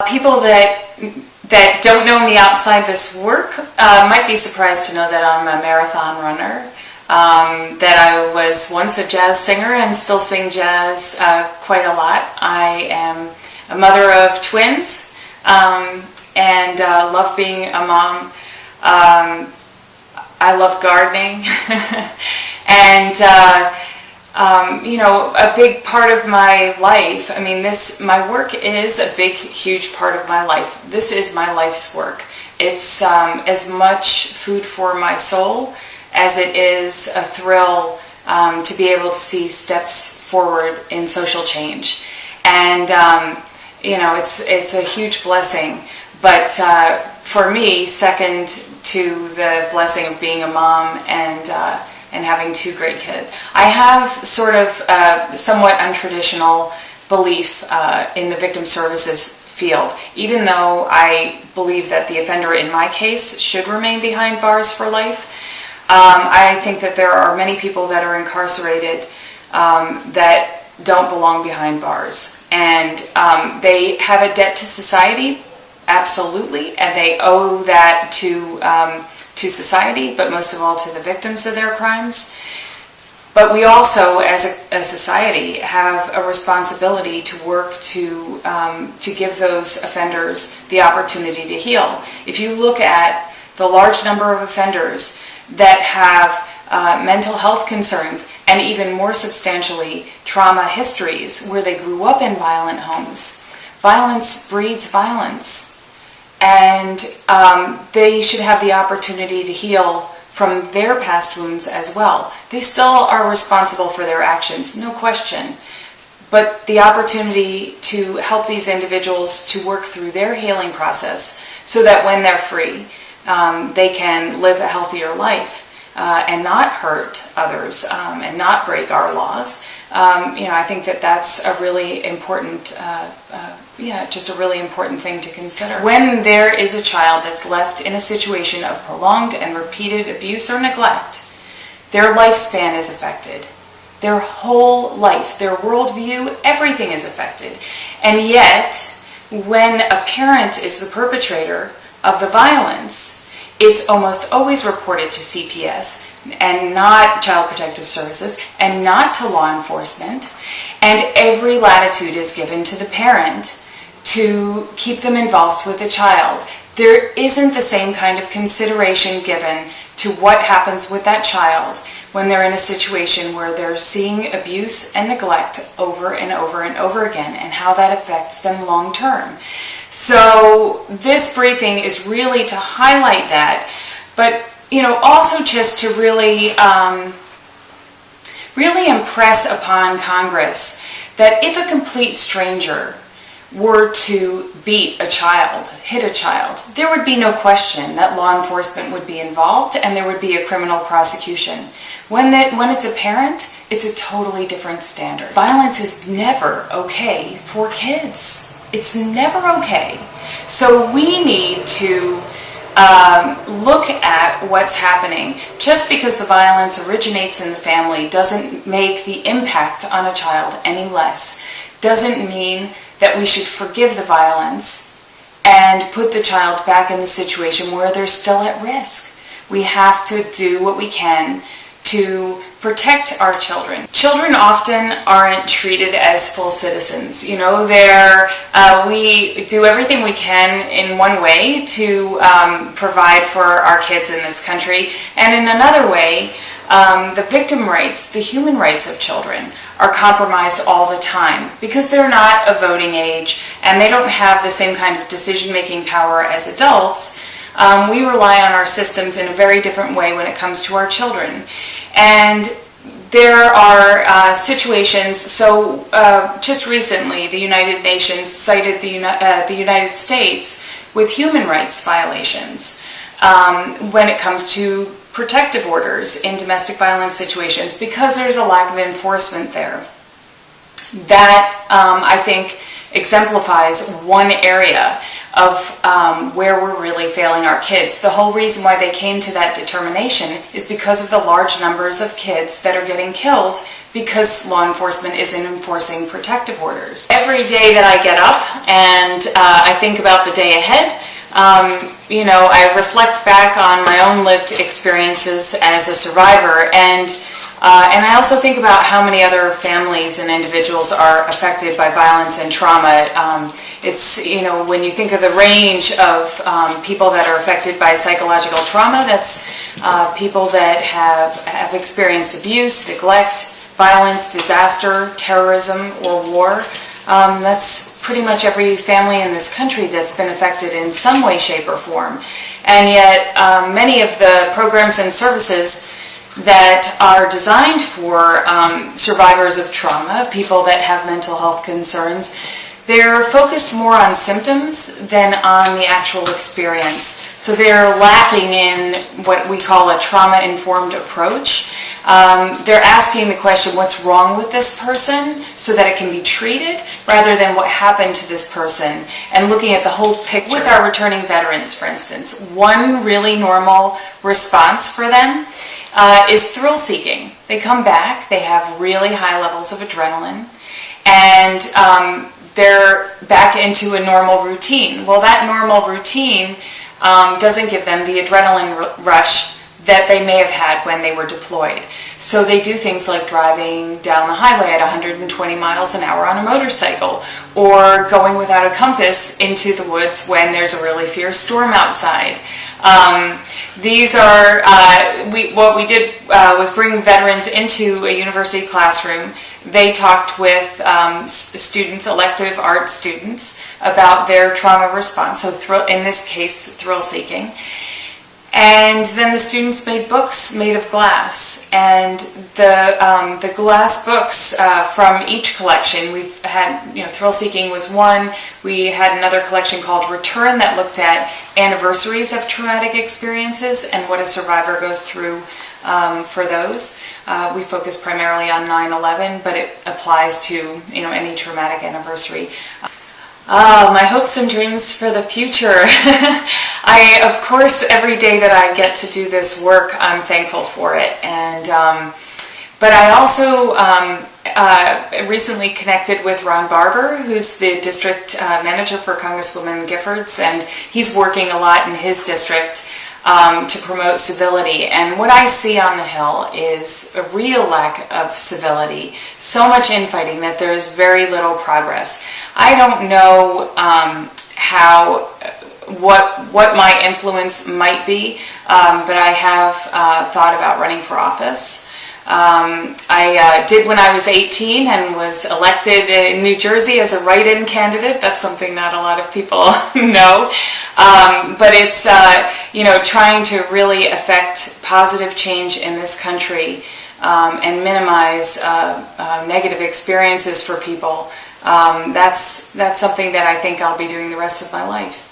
People that don't know me outside this work might be surprised to know that I'm a marathon runner, that I was once a jazz singer and still sing jazz quite a lot. I am a mother of twins and love being a mom. I love gardening and you know, a big part of my life, I mean, my work is a big, huge part of my life. This is my life's work. It's as much food for my soul as it is a thrill to be able to see steps forward in social change. And, you know, it's a huge blessing. But for me, second to the blessing of being a mom and having two great kids. I have sort of a somewhat untraditional belief in the victim services field, even though I believe that the offender in my case should remain behind bars for life. I think that there are many people that are incarcerated that don't belong behind bars, and they have a debt to society, absolutely, and they owe that to society, but most of all to the victims of their crimes. But we also, as a society, have a responsibility to work to give those offenders the opportunity to heal. If you look at the large number of offenders that have mental health concerns, and even more substantially, trauma histories where they grew up in violent homes, violence breeds violence. And they should have the opportunity to heal from their past wounds as well. They still are responsible for their actions, no question. But the opportunity to help these individuals to work through their healing process so that when they're free, they can live a healthier life and not hurt others and not break our laws. You know, I think that that's a really important just a really important thing to consider. When there is a child that's left in a situation of prolonged and repeated abuse or neglect, their lifespan is affected. Their whole life, their worldview, everything is affected. And yet, when a parent is the perpetrator of the violence, it's almost always reported to CPS and not Child Protective Services and not to law enforcement. And every latitude is given to the parent to keep them involved with the child. There isn't the same kind of consideration given to what happens with that child when they're in a situation where they're seeing abuse and neglect over and over and over again, and how that affects them long term. So this briefing is really to highlight that, but you know, also just to really impress upon Congress that if a complete stranger were to beat a child, hit a child, there would be no question that law enforcement would be involved and there would be a criminal prosecution. When it's a parent, it's a totally different standard. Violence is never okay for kids. It's never okay. So we need to look at what's happening. Just because the violence originates in the family doesn't make the impact on a child any less. Doesn't mean that we should forgive the violence and put the child back in the situation where they're still at risk. We have to do what we can to protect our children. Children often aren't treated as full citizens. You know, we do everything we can in one way to provide for our kids in this country, and in another way, the victim rights, the human rights of children are compromised all the time because they're not of voting age and they don't have the same kind of decision-making power as adults. We rely on our systems in a very different way when it comes to our children. And there are situations, so just recently the United Nations cited the United States with human rights violations when it comes to protective orders in domestic violence situations because there's a lack of enforcement there. That, I think, exemplifies one area of where we're really failing our kids. The whole reason why they came to that determination is because of the large numbers of kids that are getting killed because law enforcement isn't enforcing protective orders. Every day that I get up, and I think about the day ahead. I reflect back on my own lived experiences as a survivor, and I also think about how many other families and individuals are affected by violence and trauma. When you think of the range of people that are affected by psychological trauma, that's people that have experienced abuse, neglect, violence, disaster, terrorism, or war. That's pretty much every family in this country that's been affected in some way, shape, or form. And yet, many of the programs and services that are designed for survivors of trauma, people that have mental health concerns, they're focused more on symptoms than on the actual experience. So they're lacking in what we call a trauma-informed approach. They're asking the question, what's wrong with this person, so that it can be treated, rather than what happened to this person, and looking at the whole picture. With our returning veterans, for instance, one really normal response for them is thrill-seeking. They come back, they have really high levels of adrenaline, and they're back into a normal routine. Well, that normal routine doesn't give them the adrenaline rush that they may have had when they were deployed. So they do things like driving down the highway at 120 miles an hour on a motorcycle, or going without a compass into the woods when there's a really fierce storm outside. What we did was bring veterans into a university classroom. They talked with students, elective art students, about their trauma response, so in this case, thrill-seeking. And then the students made books made of glass, and the glass books from each collection, we've had, Thrill-Seeking was one. We had another collection called Return that looked at anniversaries of traumatic experiences and what a survivor goes through for those. We focus primarily on 9/11, but it applies to any traumatic anniversary. My hopes and dreams for the future. Of course, every day that I get to do this work, I'm thankful for it. And but I also recently connected with Ron Barber, who's the district manager for Congresswoman Giffords, and he's working a lot in his district to promote civility. And what I see on the Hill is a real lack of civility, so much infighting that there's very little progress. I don't know what my influence might be, but I have thought about running for office. I did when I was 18 and was elected in New Jersey as a write-in candidate. That's something not a lot of people know. But it's, trying to really affect positive change in this country and minimize negative experiences for people. That's something that I think I'll be doing the rest of my life.